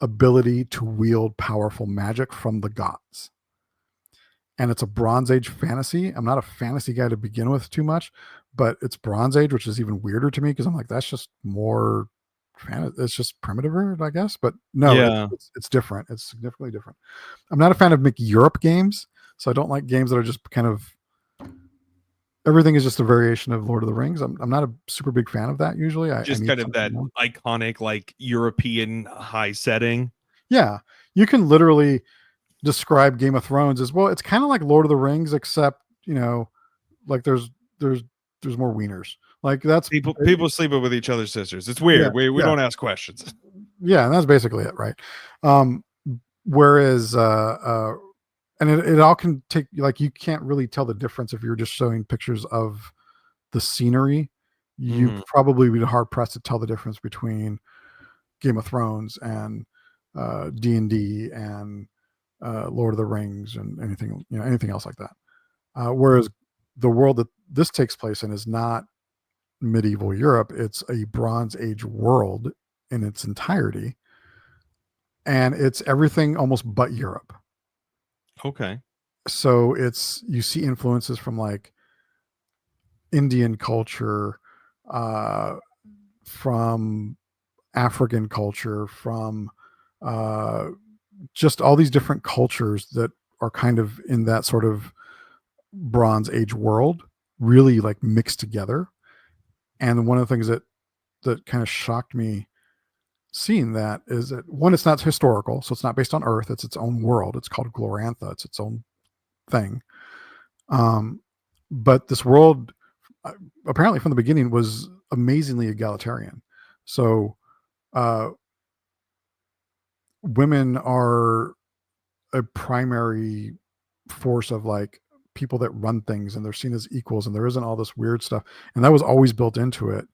ability to wield powerful magic from the gods. And it's a Bronze Age fantasy. I'm not a fantasy guy to begin with too much, but it's Bronze Age, which is even weirder to me because I'm like, that's just more it's just primitive, I guess. But no, yeah. it's different. It's significantly different. I'm not a fan of Europe games, so I don't like games that are just kind of everything is just a variation of Lord of the Rings. I'm not a super big fan of that usually. Just kind of that iconic like European high setting. Yeah, you can literally describe Game of Thrones as well. It's kind of like Lord of the Rings, except like there's more wieners. Like that's people sleeping with each other's sisters. It's weird. Yeah, we don't ask questions. Yeah, and that's basically it, right? Whereas and it all can take, like, you can't really tell the difference if you're just showing pictures of the scenery. You probably would be hard pressed to tell the difference between Game of Thrones and D&D and Lord of the Rings and anything else like that. Whereas the world that this takes place in is not medieval Europe. It's a Bronze Age world in its entirety. And it's everything almost but Europe. Okay. So you see influences from like Indian culture, from African culture, from just all these different cultures that are kind of in that sort of Bronze Age world, really like mixed together. And one of the things that kind of shocked me seeing that is that, one, it's not historical, so it's not based on Earth, it's its own world. It's called Glorantha, it's its own thing. But this world, apparently from the beginning, was amazingly egalitarian. So women are a primary force of like people that run things, and they're seen as equals, and there isn't all this weird stuff, and that was always built into it.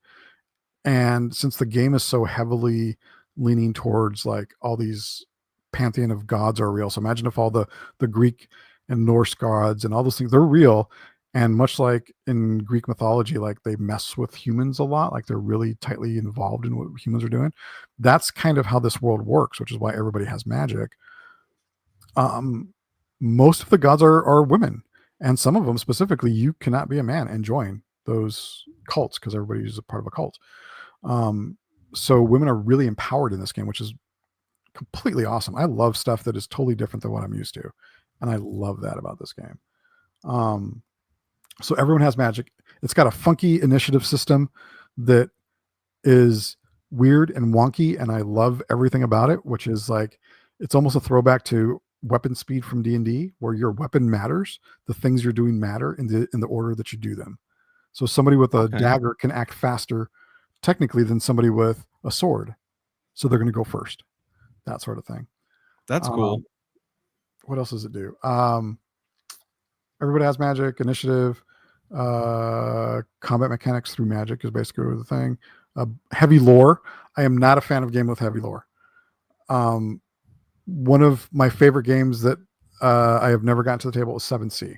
And since the game is so heavily leaning towards like all these pantheon of gods are real, so imagine if all the Greek and Norse gods and all those things, they're real. And much like in Greek mythology, like they mess with humans a lot, like they're really tightly involved in what humans are doing. That's kind of how this world works, which is why everybody has magic. Most of the gods are women, and some of them specifically, you cannot be a man and join those cults because everybody is a part of a cult. So women are really empowered in this game, which is completely awesome. I love stuff that is totally different than what I'm used to, and I love that about this game. So everyone has magic. It's got a funky initiative system that is weird and wonky, and I love everything about it, which is like, it's almost a throwback to weapon speed from D&D, where your weapon matters. The things you're doing matter in the order that you do them. So somebody with a dagger can act faster technically than somebody with a sword. So they're going to go first. That sort of thing. That's cool. What else does it do? Everybody has magic, initiative, combat mechanics through magic is basically the thing. Heavy lore. I am not a fan of game with heavy lore. One of my favorite games that I have never gotten to the table is 7th Sea.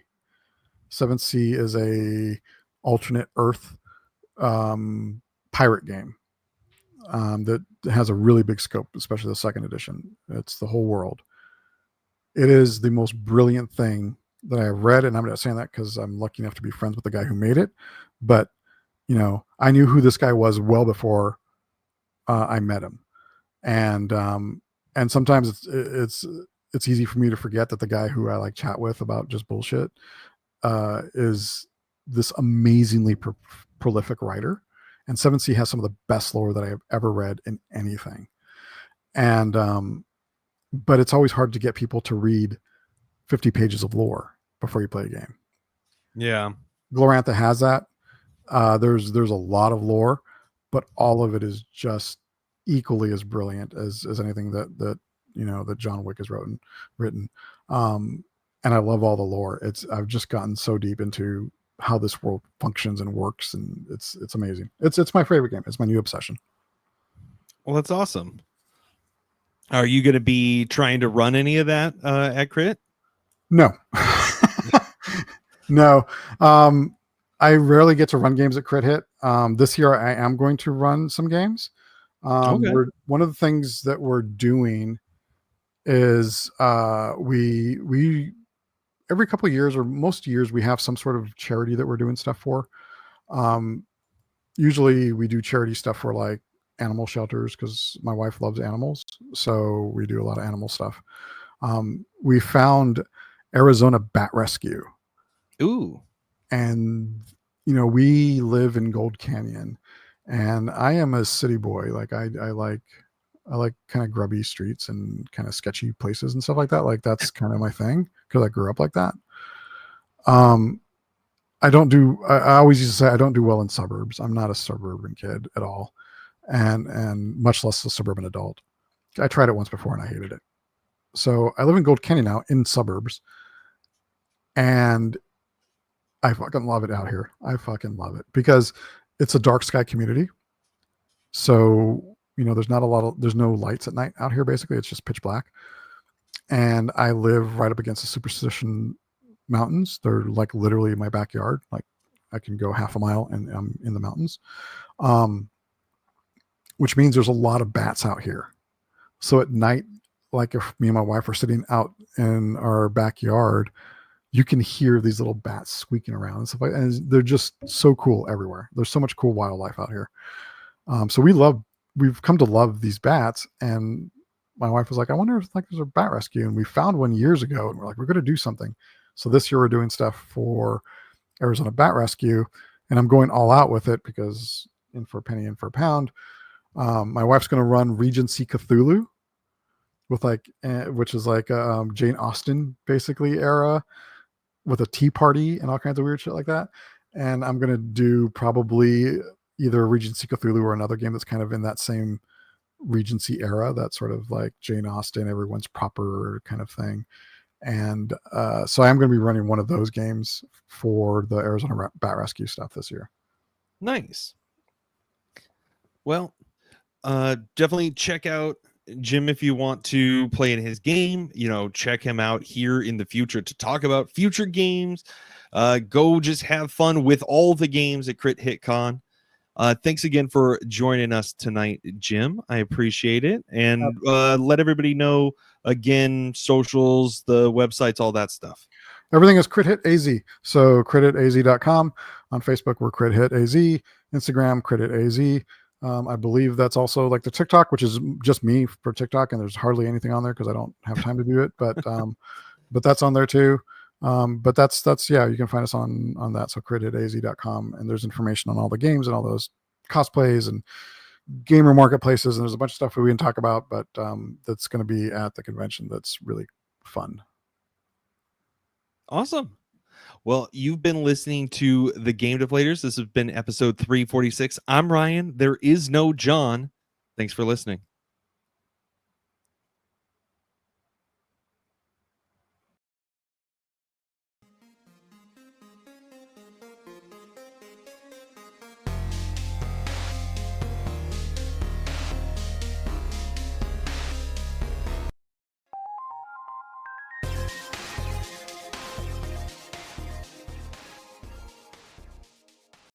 7th Sea is a alternate Earth pirate game that has a really big scope, especially the second edition. It's the whole world. It is the most brilliant thing that I have read, and I'm not saying that because I'm lucky enough to be friends with the guy who made it, but you know, I knew who this guy was well before I met him, and sometimes it's easy for me to forget that the guy who I like chat with about just bullshit is this amazingly prolific writer. And 7th Sea has some of the best lore that I have ever read in anything. And but it's always hard to get people to read 50 pages of lore before you play a game. Yeah. Glorantha has that. There's a lot of lore, but all of it is just equally as brilliant as anything that you know that John Wick has written. And I love all the lore. I've just gotten so deep into how this world functions and works, and it's amazing. It's my favorite game. It's my new obsession. Well, that's awesome. Are you going to be trying to run any of that at Crit? No. No. I rarely get to run games at Crit Hit. This year I am going to run some games. One of the things that we're doing is we every couple of years, or most years, we have some sort of charity that we're doing stuff for. Usually we do charity stuff for like animal shelters because my wife loves animals. So we do a lot of animal stuff. We found Arizona Bat Rescue. Ooh. And, you know, we live in Gold Canyon, and I am a city boy. Like I like kind of grubby streets and kind of sketchy places and stuff like that. Like that's kind of my thing because I grew up like that. I always used to say I don't do well in suburbs. I'm not a suburban kid at all. And much less a suburban adult. I tried it once before and I hated it. So I live in Gold Canyon now, in suburbs, and I fucking love it out here. I fucking love it because it's a dark sky community. So, you know, there's no lights at night out here. Basically, it's just pitch black. And I live right up against the Superstition Mountains. They're like literally in my backyard. Like I can go half a mile and I'm in the mountains. Which means there's a lot of bats out here. So at night, like if me and my wife are sitting out in our backyard, you can hear these little bats squeaking around and stuff like that. And they're just so cool everywhere. There's so much cool wildlife out here. So we've come to love these bats, and my wife was like, I wonder if like there's a bat rescue, and we found one years ago, and we're like, we're going to do something. So this year we're doing stuff for Arizona Bat Rescue, and I'm going all out with it because in for a penny, in for a pound. My wife's going to run Regency Cthulhu with like, which is like Jane Austen basically era with a tea party and all kinds of weird shit like that. And I'm going to do probably either Regency Cthulhu or another game that's kind of in that same Regency era, that sort of like Jane Austen, everyone's proper kind of thing. And so I'm going to be running one of those games for the Arizona Bat Rescue stuff this year. Nice. Well, definitely check out Jim if you want to play in his game. Check him out here in the future to talk about future games. Go just have fun with all the games at Crit Hit Con. Thanks again for joining us tonight, Jim. I appreciate it. And let everybody know again, socials, the websites, all that stuff. Everything is Crit Hit AZ. So crithitaz.com. On Facebook, we're Crit Hit AZ. Instagram, Crit Hit AZ. I believe that's also like the TikTok, which is just me for TikTok, and there's hardly anything on there because I don't have time to do it. But that's on there too. But that's yeah, you can find us on that. So crithitaz.com, and there's information on all the games and all those cosplays and gamer marketplaces, and there's a bunch of stuff we can talk about, but that's going to be at the convention. That's really fun. Awesome. Well, you've been listening to the Game Deflators. This has been episode 346. I'm Ryan. There is no John. Thanks for listening.